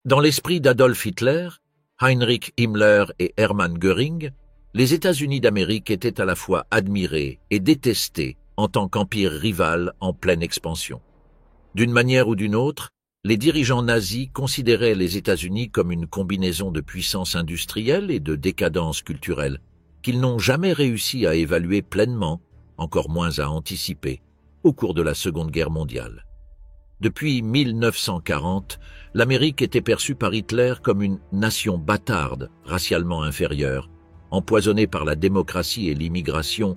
Dans l'esprit d'Adolf Hitler, Heinrich Himmler et Hermann Göring, les États-Unis d'Amérique étaient à la fois admirés et détestés en tant qu'empire rival en pleine expansion. D'une manière ou d'une autre, les dirigeants nazis considéraient les États-Unis comme une combinaison de puissance industrielle et de décadence culturelle qu'ils n'ont jamais réussi à évaluer pleinement, encore moins à anticiper, au cours de la Seconde Guerre mondiale. Depuis 1940, l'Amérique était perçue par Hitler comme une nation bâtarde, racialement inférieure, empoisonnée par la démocratie et l'immigration,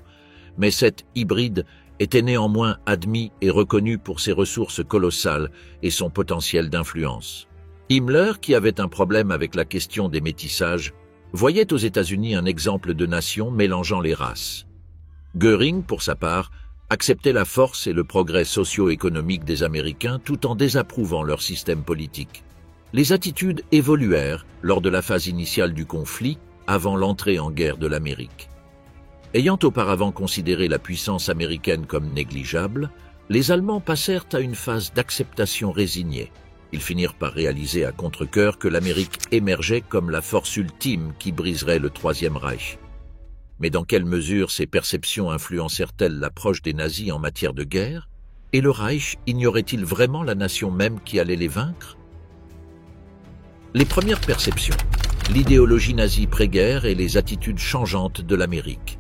mais cet hybride était néanmoins admis et reconnu pour ses ressources colossales et son potentiel d'influence. Himmler, qui avait un problème avec la question des métissages, voyait aux États-Unis un exemple de nation mélangeant les races. Göring, pour sa part, acceptait la force et le progrès socio-économique des Américains tout en désapprouvant leur système politique. Les attitudes évoluèrent lors de la phase initiale du conflit, avant l'entrée en guerre de l'Amérique. Ayant auparavant considéré la puissance américaine comme négligeable, les Allemands passèrent à une phase d'acceptation résignée. Ils finirent par réaliser à contre-cœur que l'Amérique émergeait comme la force ultime qui briserait le Troisième Reich. Mais dans quelle mesure ces perceptions influencèrent-elles l'approche des nazis en matière de guerre? Et le Reich ignorait-il vraiment la nation même qui allait les vaincre? Les premières perceptions, l'idéologie nazie pré-guerre et les attitudes changeantes de l'Amérique.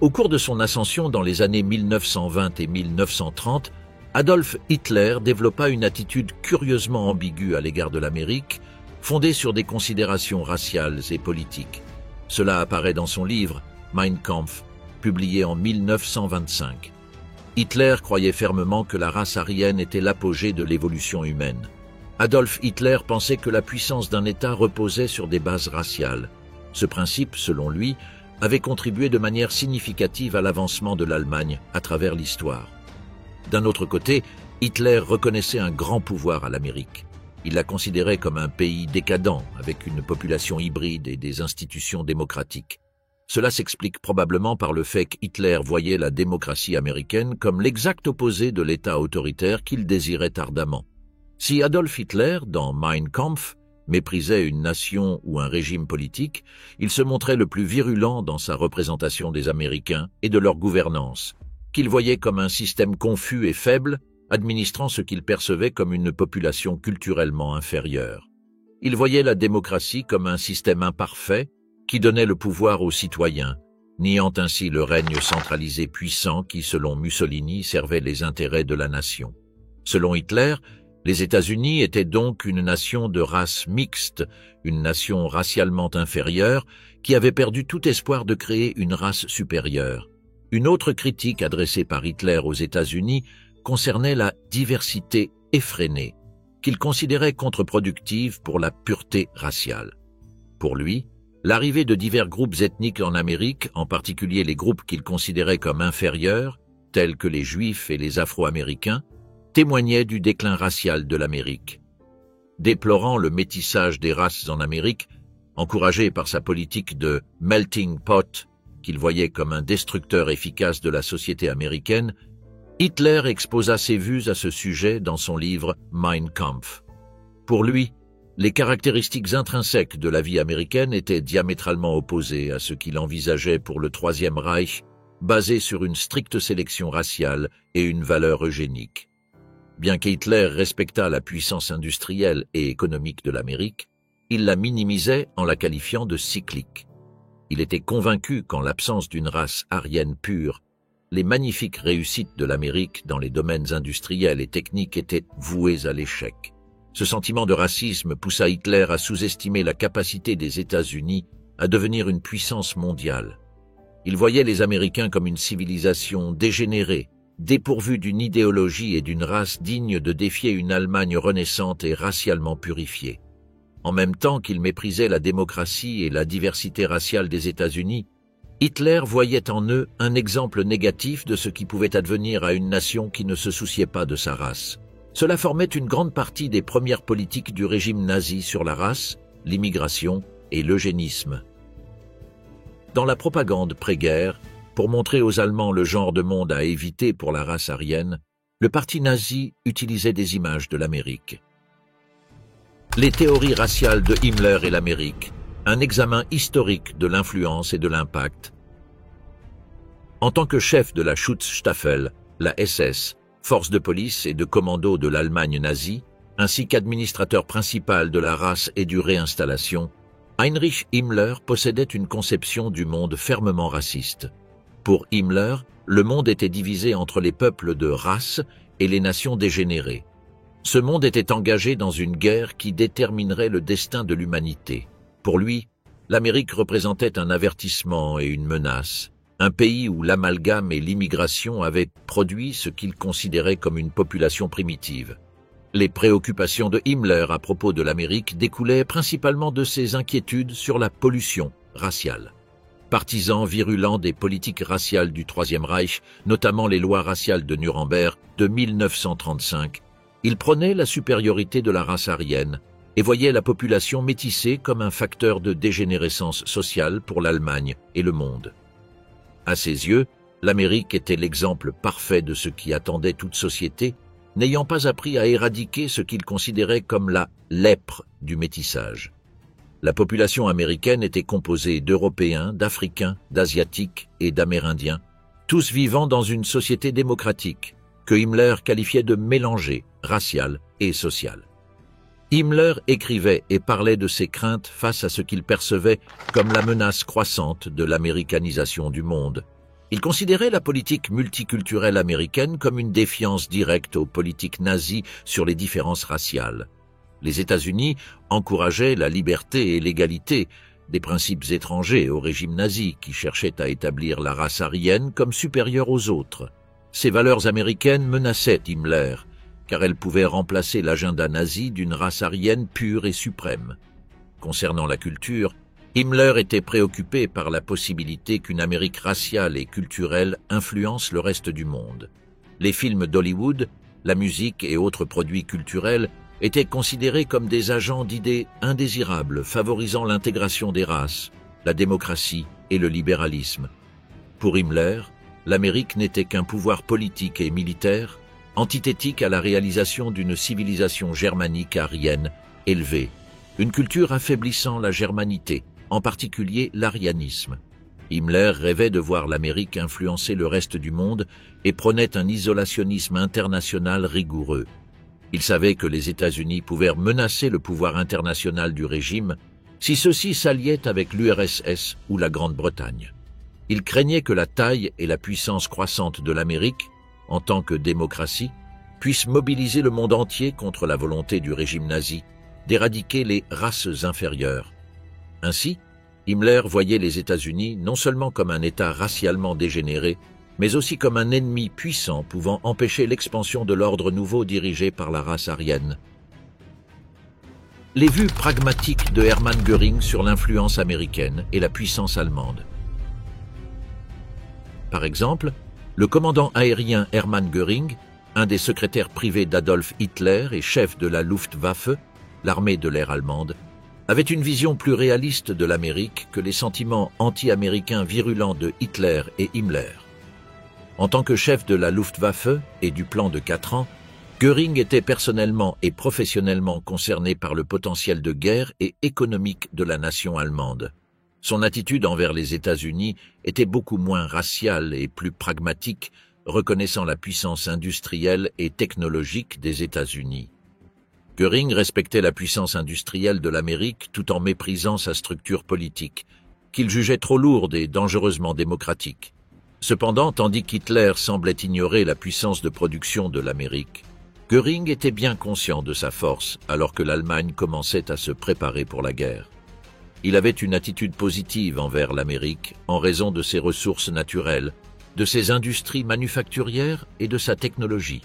Au cours de son ascension dans les années 1920 et 1930, Adolf Hitler développa une attitude curieusement ambiguë à l'égard de l'Amérique, fondée sur des considérations raciales et politiques. Cela apparaît dans son livre « Mein Kampf », publié en 1925. Hitler croyait fermement que la race aryenne était l'apogée de l'évolution humaine. Adolf Hitler pensait que la puissance d'un État reposait sur des bases raciales. Ce principe, selon lui, avait contribué de manière significative à l'avancement de l'Allemagne à travers l'histoire. D'un autre côté, Hitler reconnaissait un grand pouvoir à l'Amérique. Il la considérait comme un pays décadent, avec une population hybride et des institutions démocratiques. Cela s'explique probablement par le fait qu'Hitler voyait la démocratie américaine comme l'exact opposé de l'État autoritaire qu'il désirait ardemment. Si Adolf Hitler, dans Mein Kampf, méprisait une nation ou un régime politique, il se montrait le plus virulent dans sa représentation des Américains et de leur gouvernance, qu'il voyait comme un système confus et faible, administrant ce qu'il percevait comme une population culturellement inférieure. Il voyait la démocratie comme un système imparfait qui donnait le pouvoir aux citoyens, niant ainsi le règne centralisé puissant qui, selon Mussolini, servait les intérêts de la nation. Selon Hitler, les États-Unis étaient donc une nation de race mixte, une nation racialement inférieure qui avait perdu tout espoir de créer une race supérieure. Une autre critique adressée par Hitler aux États-Unis concernait la diversité effrénée, qu'il considérait contre-productive pour la pureté raciale. Pour lui, l'arrivée de divers groupes ethniques en Amérique, en particulier les groupes qu'il considérait comme inférieurs, tels que les Juifs et les Afro-Américains, témoignait du déclin racial de l'Amérique. Déplorant le métissage des races en Amérique, encouragé par sa politique de « melting pot » qu'il voyait comme un destructeur efficace de la société américaine, Hitler exposa ses vues à ce sujet dans son livre « Mein Kampf ». Pour lui, les caractéristiques intrinsèques de la vie américaine étaient diamétralement opposées à ce qu'il envisageait pour le Troisième Reich, basé sur une stricte sélection raciale et une valeur eugénique. Bien qu'Hitler respectât la puissance industrielle et économique de l'Amérique, il la minimisait en la qualifiant de cyclique. Il était convaincu qu'en l'absence d'une race aryenne pure, les magnifiques réussites de l'Amérique dans les domaines industriels et techniques étaient vouées à l'échec. Ce sentiment de racisme poussa Hitler à sous-estimer la capacité des États-Unis à devenir une puissance mondiale. Il voyait les Américains comme une civilisation dégénérée, dépourvue d'une idéologie et d'une race digne de défier une Allemagne renaissante et racialement purifiée. En même temps qu'il méprisait la démocratie et la diversité raciale des États-Unis, Hitler voyait en eux un exemple négatif de ce qui pouvait advenir à une nation qui ne se souciait pas de sa race. Cela formait une grande partie des premières politiques du régime nazi sur la race, l'immigration et l'eugénisme. Dans la propagande pré-guerre, pour montrer aux Allemands le genre de monde à éviter pour la race aryenne, le parti nazi utilisait des images de l'Amérique. Les théories raciales de Himmler et l'Amérique, un examen historique de l'influence et de l'impact. En tant que chef de la Schutzstaffel, la SS, force de police et de commando de l'Allemagne nazie, ainsi qu'administrateur principal de la race et du réinstallation, Heinrich Himmler possédait une conception du monde fermement raciste. Pour Himmler, le monde était divisé entre les peuples de race et les nations dégénérées. Ce monde était engagé dans une guerre qui déterminerait le destin de l'humanité. Pour lui, l'Amérique représentait un avertissement et une menace, un pays où l'amalgame et l'immigration avaient produit ce qu'il considérait comme une population primitive. Les préoccupations de Himmler à propos de l'Amérique découlaient principalement de ses inquiétudes sur la pollution raciale. Partisan virulent des politiques raciales du Troisième Reich, notamment les lois raciales de Nuremberg de 1935, il prônait la supériorité de la race aryenne et voyait la population métissée comme un facteur de dégénérescence sociale pour l'Allemagne et le monde. À ses yeux, l'Amérique était l'exemple parfait de ce qui attendait toute société, n'ayant pas appris à éradiquer ce qu'il considérait comme la lèpre du métissage. La population américaine était composée d'Européens, d'Africains, d'Asiatiques et d'Amérindiens, tous vivant dans une société démocratique, que Himmler qualifiait de mélangée, raciale et sociale. Himmler écrivait et parlait de ses craintes face à ce qu'il percevait comme la menace croissante de l'américanisation du monde. Il considérait la politique multiculturelle américaine comme une défiance directe aux politiques nazies sur les différences raciales. Les États-Unis encourageaient la liberté et l'égalité, des principes étrangers au régime nazi qui cherchait à établir la race aryenne comme supérieure aux autres. Ces valeurs américaines menaçaient Himmler, car elles pouvaient remplacer l'agenda nazi d'une race aryenne pure et suprême. Concernant la culture, Himmler était préoccupé par la possibilité qu'une Amérique raciale et culturelle influence le reste du monde. Les films d'Hollywood, la musique et autres produits culturels étaient considérés comme des agents d'idées indésirables favorisant l'intégration des races, la démocratie et le libéralisme. Pour Himmler, l'Amérique n'était qu'un pouvoir politique et militaire, antithétique à la réalisation d'une civilisation germanique aryenne élevée, une culture affaiblissant la germanité, en particulier l'arianisme. Himmler rêvait de voir l'Amérique influencer le reste du monde et prônait un isolationnisme international rigoureux. Il savait que les États-Unis pouvaient menacer le pouvoir international du régime si ceux-ci s'alliaient avec l'URSS ou la Grande-Bretagne. Il craignait que la taille et la puissance croissante de l'Amérique, en tant que démocratie, puissent mobiliser le monde entier contre la volonté du régime nazi d'éradiquer les races inférieures. Ainsi, Himmler voyait les États-Unis non seulement comme un État racialement dégénéré, mais aussi comme un ennemi puissant pouvant empêcher l'expansion de l'ordre nouveau dirigé par la race aryenne. Les vues pragmatiques de Hermann Göring sur l'influence américaine et la puissance allemande. Par exemple, le commandant aérien Hermann Göring, un des secrétaires privés d'Adolf Hitler et chef de la Luftwaffe, l'armée de l'air allemande, avait une vision plus réaliste de l'Amérique que les sentiments anti-américains virulents de Hitler et Himmler. En tant que chef de la Luftwaffe et du plan de 4 ans, Göring était personnellement et professionnellement concerné par le potentiel de guerre et économique de la nation allemande. Son attitude envers les États-Unis était beaucoup moins raciale et plus pragmatique, reconnaissant la puissance industrielle et technologique des États-Unis. Göring respectait la puissance industrielle de l'Amérique tout en méprisant sa structure politique, qu'il jugeait trop lourde et dangereusement démocratique. Cependant, tandis qu'Hitler semblait ignorer la puissance de production de l'Amérique, Göring était bien conscient de sa force alors que l'Allemagne commençait à se préparer pour la guerre. Il avait une attitude positive envers l'Amérique en raison de ses ressources naturelles, de ses industries manufacturières et de sa technologie.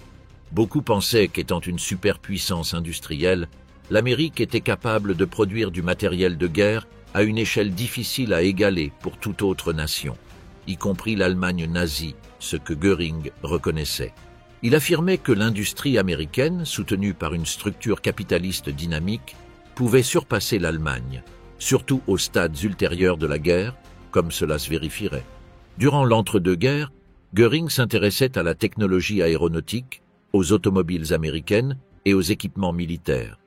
Beaucoup pensaient qu'étant une superpuissance industrielle, l'Amérique était capable de produire du matériel de guerre à une échelle difficile à égaler pour toute autre nation, y compris l'Allemagne nazie, ce que Göring reconnaissait. Il affirmait que l'industrie américaine, soutenue par une structure capitaliste dynamique, pouvait surpasser l'Allemagne, surtout aux stades ultérieurs de la guerre, comme cela se vérifierait. Durant l'entre-deux-guerres, Göring s'intéressait à la technologie aéronautique, aux automobiles américaines et aux équipements militaires.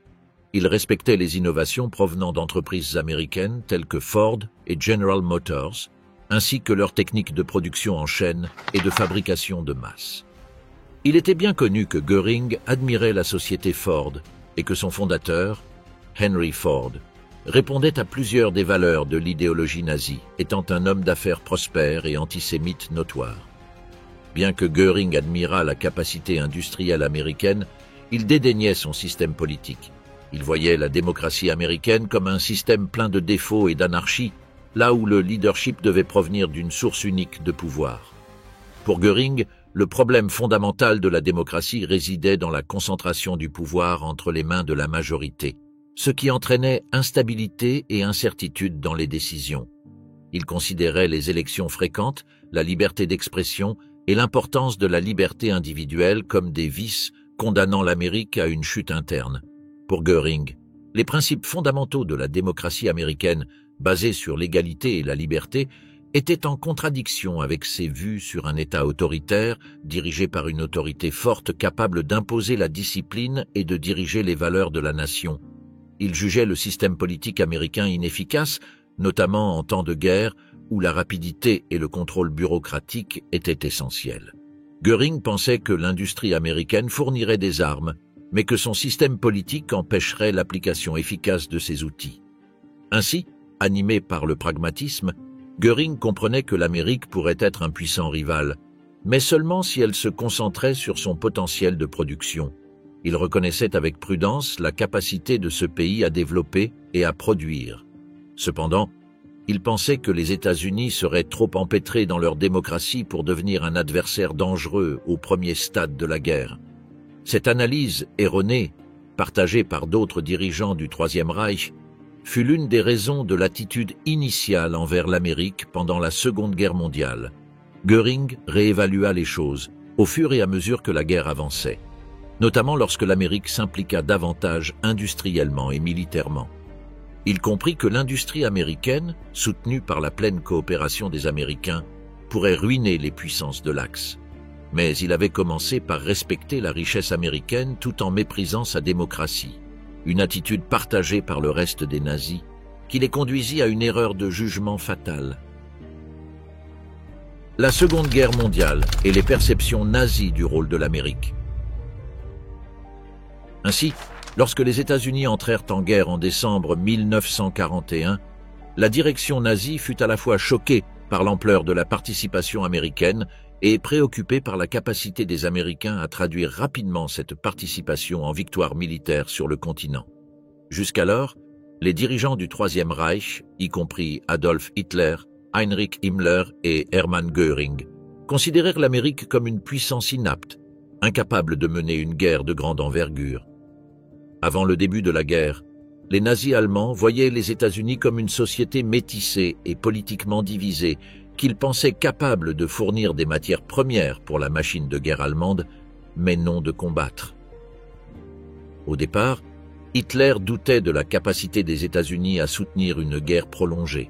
Il respectait les innovations provenant d'entreprises américaines telles que Ford et General Motors, ainsi que leurs techniques de production en chaîne et de fabrication de masse. Il était bien connu que Göring admirait la société Ford et que son fondateur, Henry Ford, répondait à plusieurs des valeurs de l'idéologie nazie, étant un homme d'affaires prospère et antisémite notoire. Bien que Göring admirât la capacité industrielle américaine, il dédaignait son système politique. Il voyait la démocratie américaine comme un système plein de défauts et d'anarchie, là où le leadership devait provenir d'une source unique de pouvoir. Pour Göring, le problème fondamental de la démocratie résidait dans la concentration du pouvoir entre les mains de la majorité, ce qui entraînait instabilité et incertitude dans les décisions. Il considérait les élections fréquentes, la liberté d'expression et l'importance de la liberté individuelle comme des vices condamnant l'Amérique à une chute interne. Pour Göring, les principes fondamentaux de la démocratie américaine, basés sur l'égalité et la liberté, étaient en contradiction avec ses vues sur un État autoritaire, dirigé par une autorité forte capable d'imposer la discipline et de diriger les valeurs de la nation. Il jugeait le système politique américain inefficace, notamment en temps de guerre, où la rapidité et le contrôle bureaucratique étaient essentiels. Göring pensait que l'industrie américaine fournirait des armes, mais que son système politique empêcherait l'application efficace de ces outils. Ainsi, animé par le pragmatisme, Göring comprenait que l'Amérique pourrait être un puissant rival, mais seulement si elle se concentrait sur son potentiel de production. Il reconnaissait avec prudence la capacité de ce pays à développer et à produire. Cependant, il pensait que les États-Unis seraient trop empêtrés dans leur démocratie pour devenir un adversaire dangereux au premier stade de la guerre. Cette analyse erronée, partagée par d'autres dirigeants du Troisième Reich, fut l'une des raisons de l'attitude initiale envers l'Amérique pendant la Seconde Guerre mondiale. Göring réévalua les choses au fur et à mesure que la guerre avançait, notamment lorsque l'Amérique s'impliqua davantage industriellement et militairement. Il comprit que l'industrie américaine, soutenue par la pleine coopération des Américains, pourrait ruiner les puissances de l'Axe. Mais il avait commencé par respecter la richesse américaine tout en méprisant sa démocratie, une attitude partagée par le reste des nazis qui les conduisit à une erreur de jugement fatale. La Seconde Guerre mondiale et les perceptions nazies du rôle de l'Amérique. Ainsi, lorsque les États-Unis entrèrent en guerre en décembre 1941, la direction nazie fut à la fois choquée par l'ampleur de la participation américaine et préoccupée par la capacité des Américains à traduire rapidement cette participation en victoire militaire sur le continent. Jusqu'alors, les dirigeants du Troisième Reich, y compris Adolf Hitler, Heinrich Himmler et Hermann Göring, considérèrent l'Amérique comme une puissance inapte, incapable de mener une guerre de grande envergure. Avant le début de la guerre, les nazis allemands voyaient les États-Unis comme une société métissée et politiquement divisée, qu'ils pensaient capables de fournir des matières premières pour la machine de guerre allemande, mais non de combattre. Au départ, Hitler doutait de la capacité des États-Unis à soutenir une guerre prolongée.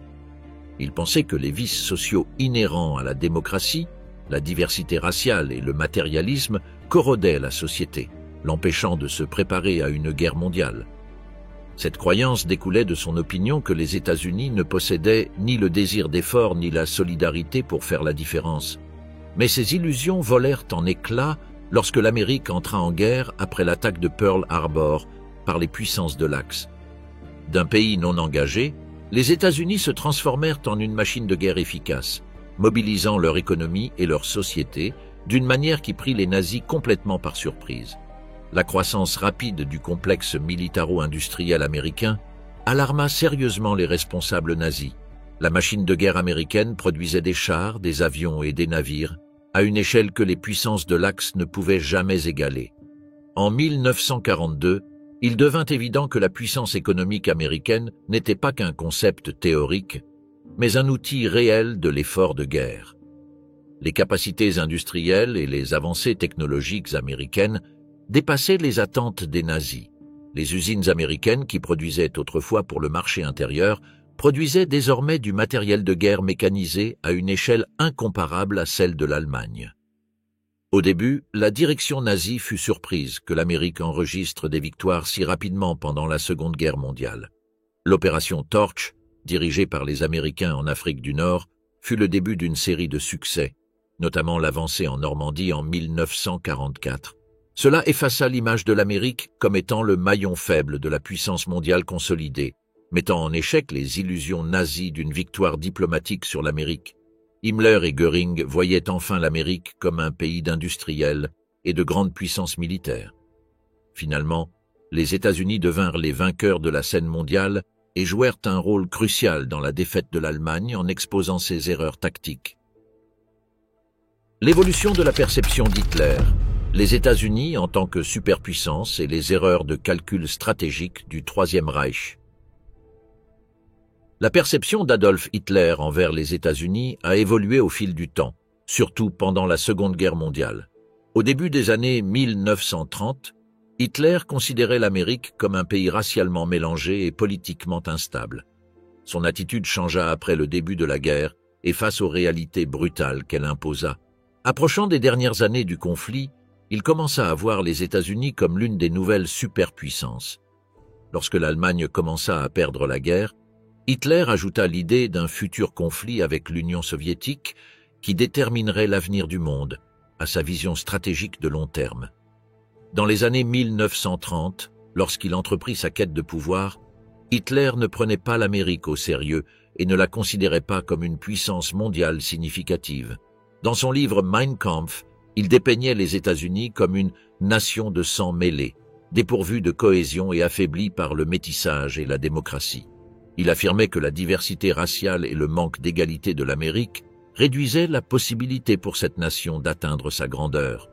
Il pensait que les vices sociaux inhérents à la démocratie, la diversité raciale et le matérialisme corrodaient la société, l'empêchant de se préparer à une guerre mondiale. Cette croyance découlait de son opinion que les États-Unis ne possédaient ni le désir d'effort ni la solidarité pour faire la différence. Mais ces illusions volèrent en éclats lorsque l'Amérique entra en guerre après l'attaque de Pearl Harbor par les puissances de l'Axe. D'un pays non engagé, les États-Unis se transformèrent en une machine de guerre efficace, mobilisant leur économie et leur société d'une manière qui prit les nazis complètement par surprise. La croissance rapide du complexe militaro-industriel américain alarma sérieusement les responsables nazis. La machine de guerre américaine produisait des chars, des avions et des navires à une échelle que les puissances de l'Axe ne pouvaient jamais égaler. En 1942, il devint évident que la puissance économique américaine n'était pas qu'un concept théorique, mais un outil réel de l'effort de guerre. Les capacités industrielles et les avancées technologiques américaines dépassaient les attentes des nazis. Les usines américaines, qui produisaient autrefois pour le marché intérieur, produisaient désormais du matériel de guerre mécanisé à une échelle incomparable à celle de l'Allemagne. Au début, la direction nazie fut surprise que l'Amérique enregistre des victoires si rapidement pendant la Seconde Guerre mondiale. L'opération Torch, dirigée par les Américains en Afrique du Nord, fut le début d'une série de succès, notamment l'avancée en Normandie en 1944. Cela effaça l'image de l'Amérique comme étant le maillon faible de la puissance mondiale consolidée, mettant en échec les illusions nazies d'une victoire diplomatique sur l'Amérique. Himmler et Göring voyaient enfin l'Amérique comme un pays d'industriels et de grandes puissances militaires. Finalement, les États-Unis devinrent les vainqueurs de la scène mondiale et jouèrent un rôle crucial dans la défaite de l'Allemagne en exposant ses erreurs tactiques. L'évolution de la perception d'Hitler, les États-Unis en tant que superpuissance et les erreurs de calcul stratégique du Troisième Reich. La perception d'Adolf Hitler envers les États-Unis a évolué au fil du temps, surtout pendant la Seconde Guerre mondiale. Au début des années 1930, Hitler considérait l'Amérique comme un pays racialement mélangé et politiquement instable. Son attitude changea après le début de la guerre et face aux réalités brutales qu'elle imposa. Approchant des dernières années du conflit, il commença à voir les États-Unis comme l'une des nouvelles superpuissances. Lorsque l'Allemagne commença à perdre la guerre, Hitler ajouta l'idée d'un futur conflit avec l'Union soviétique qui déterminerait l'avenir du monde, à sa vision stratégique de long terme. Dans les années 1930, lorsqu'il entreprit sa quête de pouvoir, Hitler ne prenait pas l'Amérique au sérieux et ne la considérait pas comme une puissance mondiale significative. Dans son livre Mein Kampf, il dépeignait les États-Unis comme une nation de sang mêlé, dépourvue de cohésion et affaiblie par le métissage et la démocratie. Il affirmait que la diversité raciale et le manque d'égalité de l'Amérique réduisaient la possibilité pour cette nation d'atteindre sa grandeur.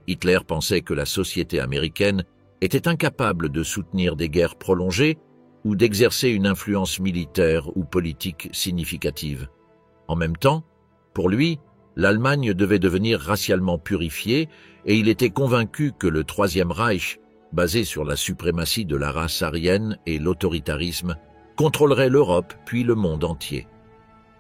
Hitler pensait que la société américaine était incapable de soutenir des guerres prolongées ou d'exercer une influence militaire ou politique significative. En même temps, pour lui, l'Allemagne devait devenir racialement purifiée et il était convaincu que le Troisième Reich, basé sur la suprématie de la race aryenne et l'autoritarisme, contrôlerait l'Europe puis le monde entier.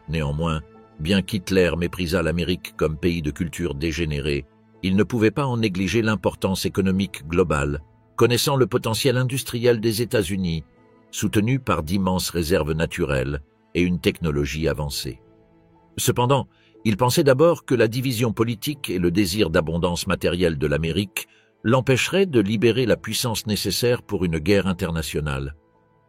Néanmoins, bien qu'Hitler méprisât l'Amérique comme pays de culture dégénérée, il ne pouvait pas en négliger l'importance économique globale, connaissant le potentiel industriel des États-Unis, soutenu par d'immenses réserves naturelles et une technologie avancée. Cependant, il pensait d'abord que la division politique et le désir d'abondance matérielle de l'Amérique l'empêcheraient de libérer la puissance nécessaire pour une guerre internationale.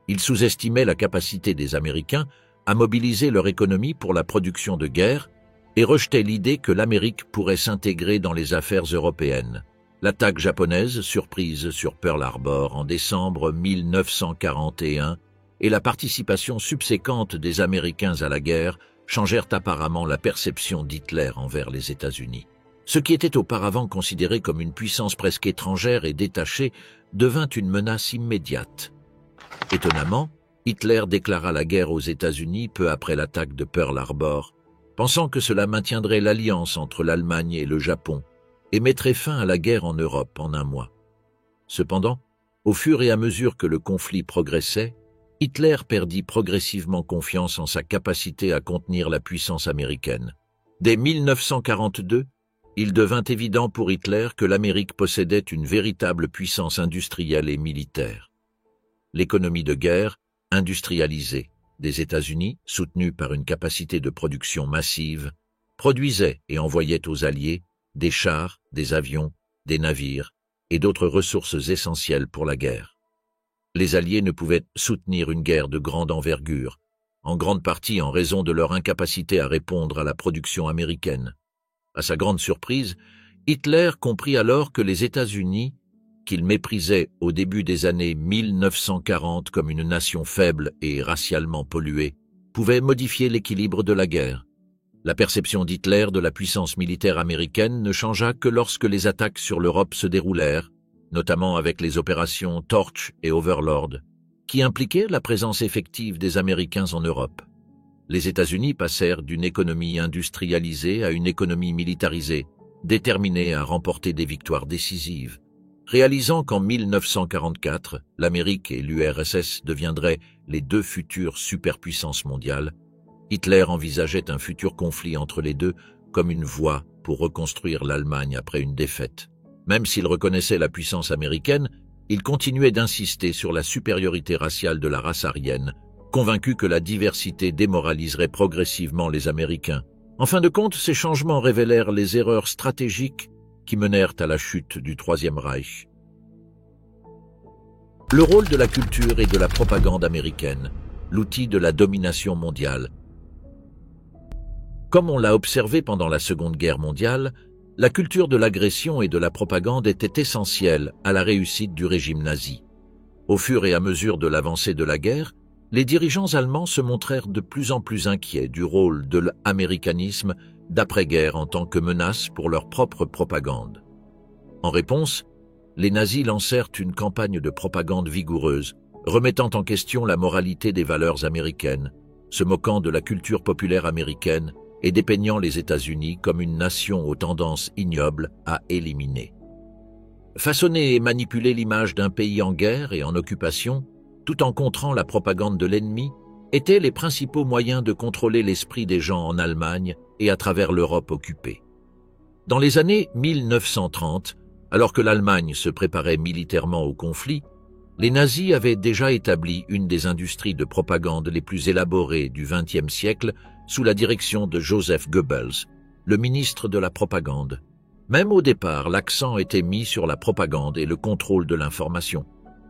Il sous-estimait la capacité des Américains à mobiliser leur économie pour la production de guerre et rejetait l'idée que l'Amérique pourrait s'intégrer dans les affaires européennes. L'attaque japonaise, surprise sur Pearl Harbor en décembre 1941, et la participation subséquente des Américains à la guerre changèrent apparemment la perception d'Hitler envers les États-Unis. Ce qui était auparavant considéré comme une puissance presque étrangère et détachée devint une menace immédiate. Étonnamment, Hitler déclara la guerre aux États-Unis peu après l'attaque de Pearl Harbor, pensant que cela maintiendrait l'alliance entre l'Allemagne et le Japon et mettrait fin à la guerre en Europe en un mois. Cependant, au fur et à mesure que le conflit progressait, Hitler perdit progressivement confiance en sa capacité à contenir la puissance américaine. Dès 1942, il devint évident pour Hitler que l'Amérique possédait une véritable puissance industrielle et militaire. L'économie de guerre, industrialisée, des États-Unis, soutenue par une capacité de production massive, produisait et envoyait aux Alliés des chars, des avions, des navires et d'autres ressources essentielles pour la guerre. Les Alliés ne pouvaient soutenir une guerre de grande envergure, en grande partie en raison de leur incapacité à répondre à la production américaine. À sa grande surprise, Hitler comprit alors que les États-Unis, qu'il méprisait au début des années 1940 comme une nation faible et racialement polluée, pouvaient modifier l'équilibre de la guerre. La perception d'Hitler de la puissance militaire américaine ne changea que lorsque les attaques sur l'Europe se déroulèrent, notamment avec les opérations Torch et Overlord, qui impliquaient la présence effective des Américains en Europe. Les États-Unis passèrent d'une économie industrialisée à une économie militarisée, déterminée à remporter des victoires décisives. Réalisant qu'en 1944, l'Amérique et l'URSS deviendraient les deux futures superpuissances mondiales, Hitler envisageait un futur conflit entre les deux comme une voie pour reconstruire l'Allemagne après une défaite. Même s'il reconnaissait la puissance américaine, il continuait d'insister sur la supériorité raciale de la race aryenne, convaincu que la diversité démoraliserait progressivement les Américains. En fin de compte, ces changements révélèrent les erreurs stratégiques qui menèrent à la chute du Troisième Reich. Le rôle de la culture et de la propagande américaine, l'outil de la domination mondiale. Comme on l'a observé pendant la Seconde Guerre mondiale, la culture de l'agression et de la propagande était essentielle à la réussite du régime nazi. Au fur et à mesure de l'avancée de la guerre, les dirigeants allemands se montrèrent de plus en plus inquiets du rôle de l'américanisme d'après-guerre en tant que menace pour leur propre propagande. En réponse, les nazis lancèrent une campagne de propagande vigoureuse, remettant en question la moralité des valeurs américaines, se moquant de la culture populaire américaine et dépeignant les États-Unis comme une nation aux tendances ignobles à éliminer. Façonner et manipuler l'image d'un pays en guerre et en occupation, tout en contrant la propagande de l'ennemi, étaient les principaux moyens de contrôler l'esprit des gens en Allemagne et à travers l'Europe occupée. Dans les années 1930, alors que l'Allemagne se préparait militairement au conflit, les nazis avaient déjà établi une des industries de propagande les plus élaborées du XXe siècle sous la direction de Joseph Goebbels, le ministre de la propagande. Même au départ, l'accent était mis sur la propagande et le contrôle de l'information.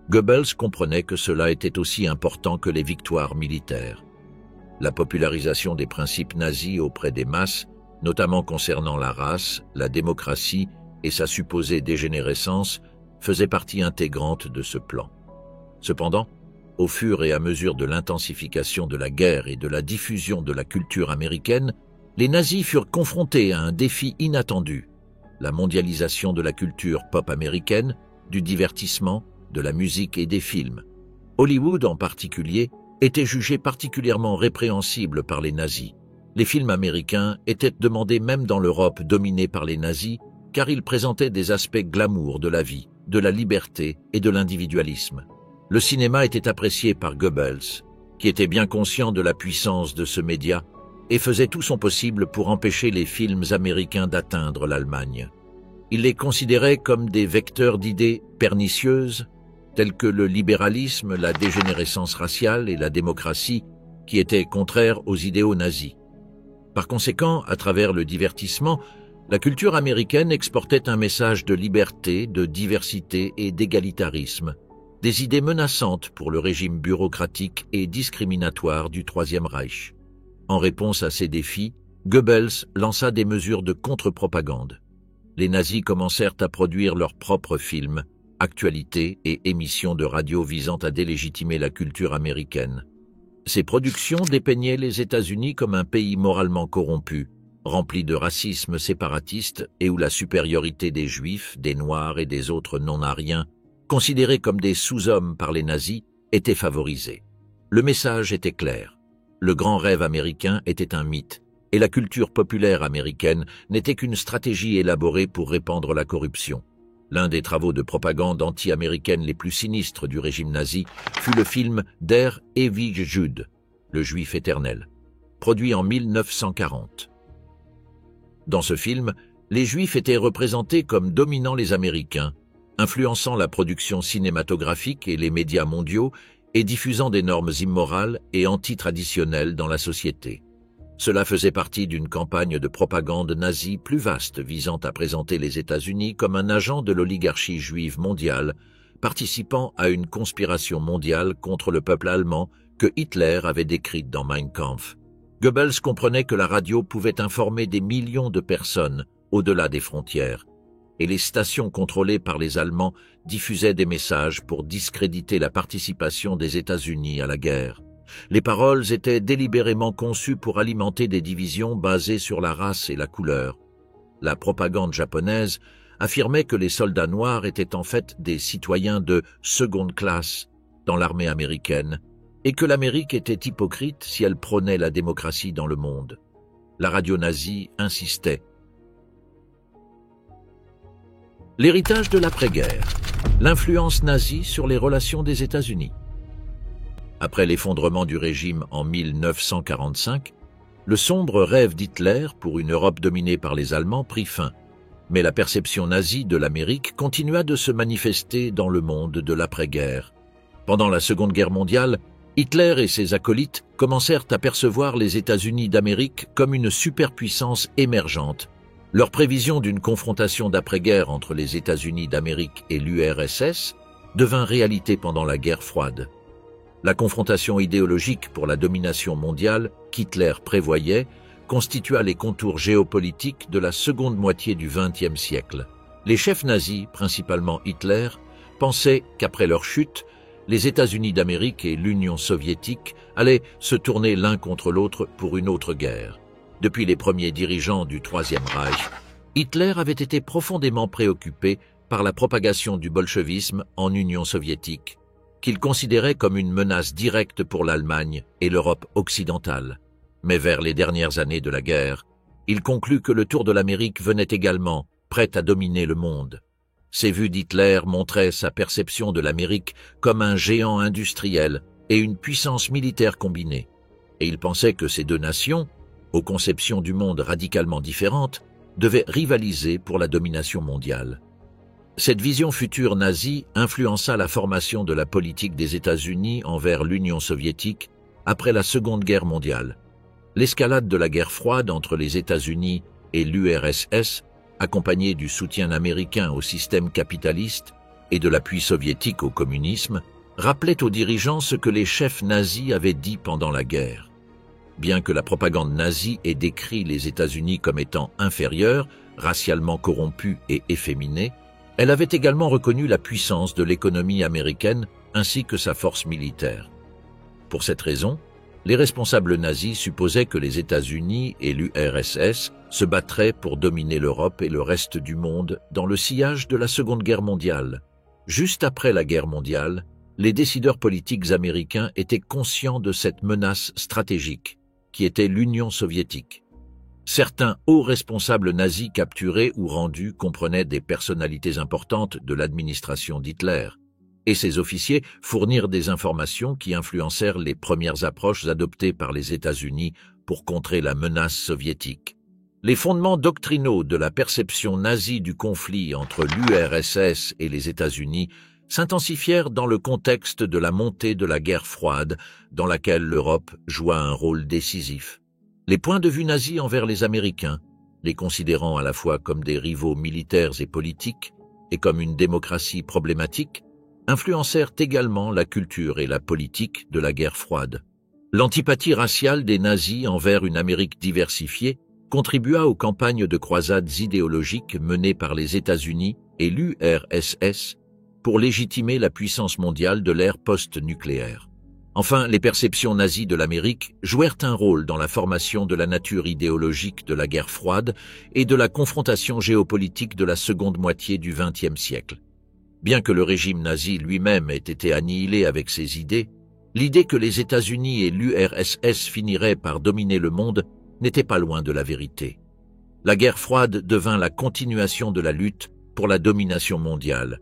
Goebbels comprenait que cela était aussi important que les victoires militaires. La popularisation des principes nazis auprès des masses, notamment concernant la race, la démocratie et sa supposée dégénérescence, faisait partie intégrante de ce plan. Cependant, au fur et à mesure de l'intensification de la guerre et de la diffusion de la culture américaine, les nazis furent confrontés à un défi inattendu, la mondialisation de la culture pop américaine, du divertissement, de la musique et des films. Hollywood en particulier était jugé particulièrement répréhensible par les nazis. Les films américains étaient demandés même dans l'Europe dominée par les nazis car ils présentaient des aspects glamour de la vie, de la liberté et de l'individualisme. Le cinéma était apprécié par Goebbels, qui était bien conscient de la puissance de ce média et faisait tout son possible pour empêcher les films américains d'atteindre l'Allemagne. Il les considérait comme des vecteurs d'idées pernicieuses, telles que le libéralisme, la dégénérescence raciale et la démocratie, qui étaient contraires aux idéaux nazis. Par conséquent, à travers le divertissement, la culture américaine exportait un message de liberté, de diversité et d'égalitarisme, des idées menaçantes pour le régime bureaucratique et discriminatoire du Troisième Reich. En réponse à ces défis, Goebbels lança des mesures de contre-propagande. Les nazis commencèrent à produire leurs propres films, actualités et émissions de radio visant à délégitimer la culture américaine. Ces productions dépeignaient les États-Unis comme un pays moralement corrompu, rempli de racisme séparatiste et où la supériorité des Juifs, des Noirs et des autres non-aryens, considérés comme des sous-hommes par les nazis, était favorisée. Le message était clair. Le grand rêve américain était un mythe, et la culture populaire américaine n'était qu'une stratégie élaborée pour répandre la corruption. L'un des travaux de propagande anti-américaine les plus sinistres du régime nazi fut le film Der ewige Jude, le Juif éternel, produit en 1940. Dans ce film, les Juifs étaient représentés comme dominant les Américains, influençant la production cinématographique et les médias mondiaux et diffusant des normes immorales et anti-traditionnelles dans la société. Cela faisait partie d'une campagne de propagande nazie plus vaste visant à présenter les États-Unis comme un agent de l'oligarchie juive mondiale, participant à une conspiration mondiale contre le peuple allemand que Hitler avait décrite dans Mein Kampf. Goebbels comprenait que la radio pouvait informer des millions de personnes au-delà des frontières, et les stations contrôlées par les Allemands diffusaient des messages pour discréditer la participation des États-Unis à la guerre. Les paroles étaient délibérément conçues pour alimenter des divisions basées sur la race et la couleur. La propagande japonaise affirmait que les soldats noirs étaient en fait des citoyens de seconde classe dans l'armée américaine et que l'Amérique était hypocrite si elle prônait la démocratie dans le monde. La radio nazie insistait. L'héritage de l'après-guerre, l'influence nazie sur les relations des États-Unis. Après l'effondrement du régime en 1945, Le sombre rêve d'Hitler pour une Europe dominée par les Allemands prit fin, mais la perception nazie de l'Amérique continua de se manifester dans le monde de l'après-guerre. Pendant la Seconde Guerre mondiale, Hitler et ses acolytes commencèrent à percevoir les États-Unis d'Amérique comme une superpuissance émergente. Leur prévision d'une confrontation d'après-guerre entre les États-Unis d'Amérique et l'URSS devint réalité pendant la guerre froide. La confrontation idéologique pour la domination mondiale qu'Hitler prévoyait constitua les contours géopolitiques de la seconde moitié du XXe siècle. Les chefs nazis, principalement Hitler, pensaient qu'après leur chute, les États-Unis d'Amérique et l'Union soviétique allaient se tourner l'un contre l'autre pour une autre guerre. Depuis les premiers dirigeants du Troisième Reich, Hitler avait été profondément préoccupé par la propagation du bolchevisme en Union soviétique, qu'il considérait comme une menace directe pour l'Allemagne et l'Europe occidentale. Mais vers les dernières années de la guerre, il conclut que le tour de l'Amérique venait également, prêt à dominer le monde. Ces vues d'Hitler montraient sa perception de l'Amérique comme un géant industriel et une puissance militaire combinée. Et il pensait que ces deux nations, aux conceptions du monde radicalement différentes, devaient rivaliser pour la domination mondiale. Cette vision future nazie influença la formation de la politique des États-Unis envers l'Union soviétique après la Seconde Guerre mondiale. L'escalade de la guerre froide entre les États-Unis et l'URSS, accompagnée du soutien américain au système capitaliste et de l'appui soviétique au communisme, rappelait aux dirigeants ce que les chefs nazis avaient dit pendant la guerre. Bien que la propagande nazie ait décrit les États-Unis comme étant inférieurs, racialement corrompus et efféminés, elle avait également reconnu la puissance de l'économie américaine ainsi que sa force militaire. Pour cette raison, les responsables nazis supposaient que les États-Unis et l'URSS se battraient pour dominer l'Europe et le reste du monde dans le sillage de la Seconde Guerre mondiale. Juste après la guerre mondiale, les décideurs politiques américains étaient conscients de cette menace stratégique, qui était l'Union soviétique. Certains hauts responsables nazis capturés ou rendus comprenaient des personnalités importantes de l'administration d'Hitler, et ces officiers fournirent des informations qui influencèrent les premières approches adoptées par les États-Unis pour contrer la menace soviétique. Les fondements doctrinaux de la perception nazie du conflit entre l'URSS et les États-Unis s'intensifièrent dans le contexte de la montée de la guerre froide, dans laquelle l'Europe joua un rôle décisif. Les points de vue nazis envers les Américains, les considérant à la fois comme des rivaux militaires et politiques et comme une démocratie problématique, influencèrent également la culture et la politique de la guerre froide. L'antipathie raciale des nazis envers une Amérique diversifiée contribua aux campagnes de croisades idéologiques menées par les États-Unis et l'URSS pour légitimer la puissance mondiale de l'ère post-nucléaire. Enfin, les perceptions nazies de l'Amérique jouèrent un rôle dans la formation de la nature idéologique de la guerre froide et de la confrontation géopolitique de la seconde moitié du XXe siècle. Bien que le régime nazi lui-même ait été annihilé avec ses idées, l'idée que les États-Unis et l'URSS finiraient par dominer le monde n'était pas loin de la vérité. La guerre froide devint la continuation de la lutte pour la domination mondiale,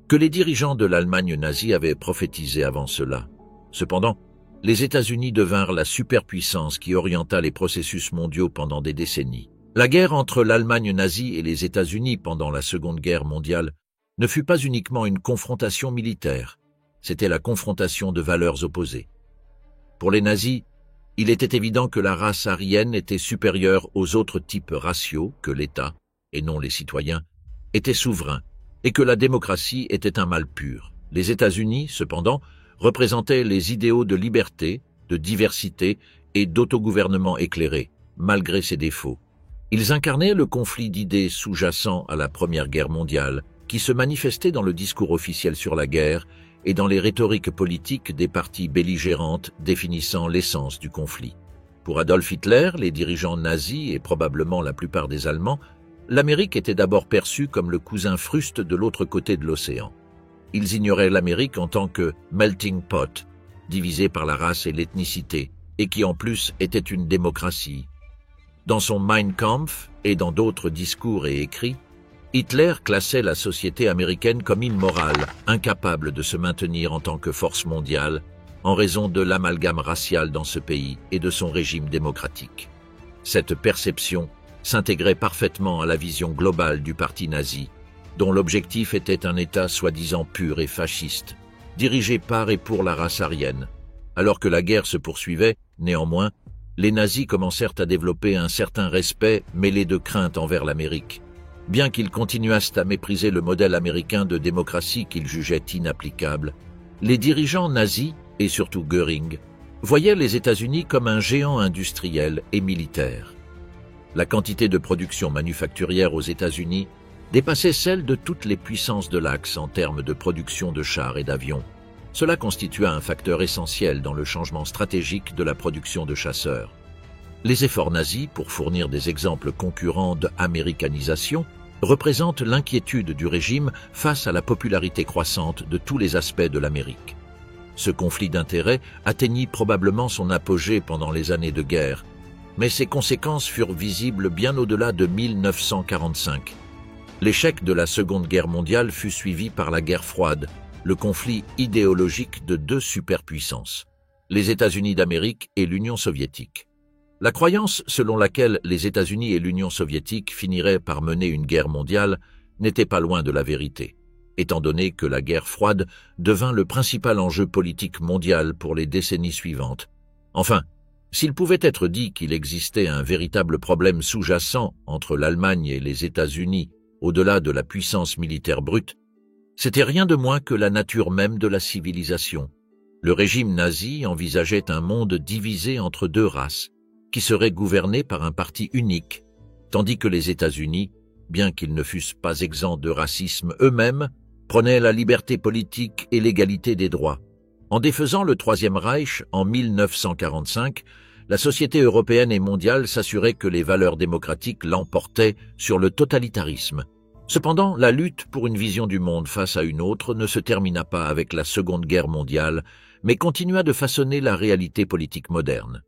que les dirigeants de l'Allemagne nazie avaient prophétisé avant cela. Cependant, les États-Unis devinrent la superpuissance qui orienta les processus mondiaux pendant des décennies. La guerre entre l'Allemagne nazie et les États-Unis pendant la Seconde Guerre mondiale ne fut pas uniquement une confrontation militaire, c'était la confrontation de valeurs opposées. Pour les nazis, il était évident que la race aryenne était supérieure aux autres types raciaux, que l'État, et non les citoyens, était souverain, et que la démocratie était un mal pur. Les États-Unis, cependant, représentaient les idéaux de liberté, de diversité et d'autogouvernement éclairé, malgré ses défauts. Ils incarnaient le conflit d'idées sous-jacent à la Première Guerre mondiale, qui se manifestait dans le discours officiel sur la guerre et dans les rhétoriques politiques des parties belligérantes définissant l'essence du conflit. Pour Adolf Hitler, les dirigeants nazis et probablement la plupart des Allemands, l'Amérique était d'abord perçue comme le cousin fruste de l'autre côté de l'océan. Ils ignoraient l'Amérique en tant que « melting pot », divisée par la race et l'ethnicité, et qui en plus était une démocratie. Dans son Mein Kampf et dans d'autres discours et écrits, Hitler classait la société américaine comme immorale, incapable de se maintenir en tant que force mondiale, en raison de l'amalgame racial dans ce pays et de son régime démocratique. Cette perception s'intégrait parfaitement à la vision globale du parti nazi, dont l'objectif était un État soi-disant pur et fasciste, dirigé par et pour la race aryenne. Alors que la guerre se poursuivait, néanmoins, les nazis commencèrent à développer un certain respect mêlé de crainte envers l'Amérique, bien qu'ils continuassent à mépriser le modèle américain de démocratie qu'ils jugeaient inapplicable. Les dirigeants nazis, et surtout Göring, voyaient les États-Unis comme un géant industriel et militaire. La quantité de production manufacturière aux États-Unis dépassait celle de toutes les puissances de l'Axe en termes de production de chars et d'avions. Cela constitua un facteur essentiel dans le changement stratégique de la production de chasseurs. Les efforts nazis pour fournir des exemples concurrents d'américanisation représentent l'inquiétude du régime face à la popularité croissante de tous les aspects de l'Amérique. Ce conflit d'intérêts atteignit probablement son apogée pendant les années de guerre, mais ses conséquences furent visibles bien au-delà de 1945. L'échec de la Seconde Guerre mondiale fut suivi par la guerre froide, le conflit idéologique de deux superpuissances, les États-Unis d'Amérique et l'Union soviétique. La croyance selon laquelle les États-Unis et l'Union soviétique finiraient par mener une guerre mondiale n'était pas loin de la vérité, étant donné que la guerre froide devint le principal enjeu politique mondial pour les décennies suivantes. Enfin, s'il pouvait être dit qu'il existait un véritable problème sous-jacent entre l'Allemagne et les États-Unis au-delà de la puissance militaire brute, c'était rien de moins que la nature même de la civilisation. Le régime nazi envisageait un monde divisé entre deux races, qui serait gouverné par un parti unique, tandis que les États-Unis, bien qu'ils ne fussent pas exempts de racisme eux-mêmes, prenaient la liberté politique et l'égalité des droits. En défaisant le Troisième Reich en 1945, la société européenne et mondiale s'assurait que les valeurs démocratiques l'emportaient sur le totalitarisme. Cependant, la lutte pour une vision du monde face à une autre ne se termina pas avec la Seconde Guerre mondiale, mais continua de façonner la réalité politique moderne.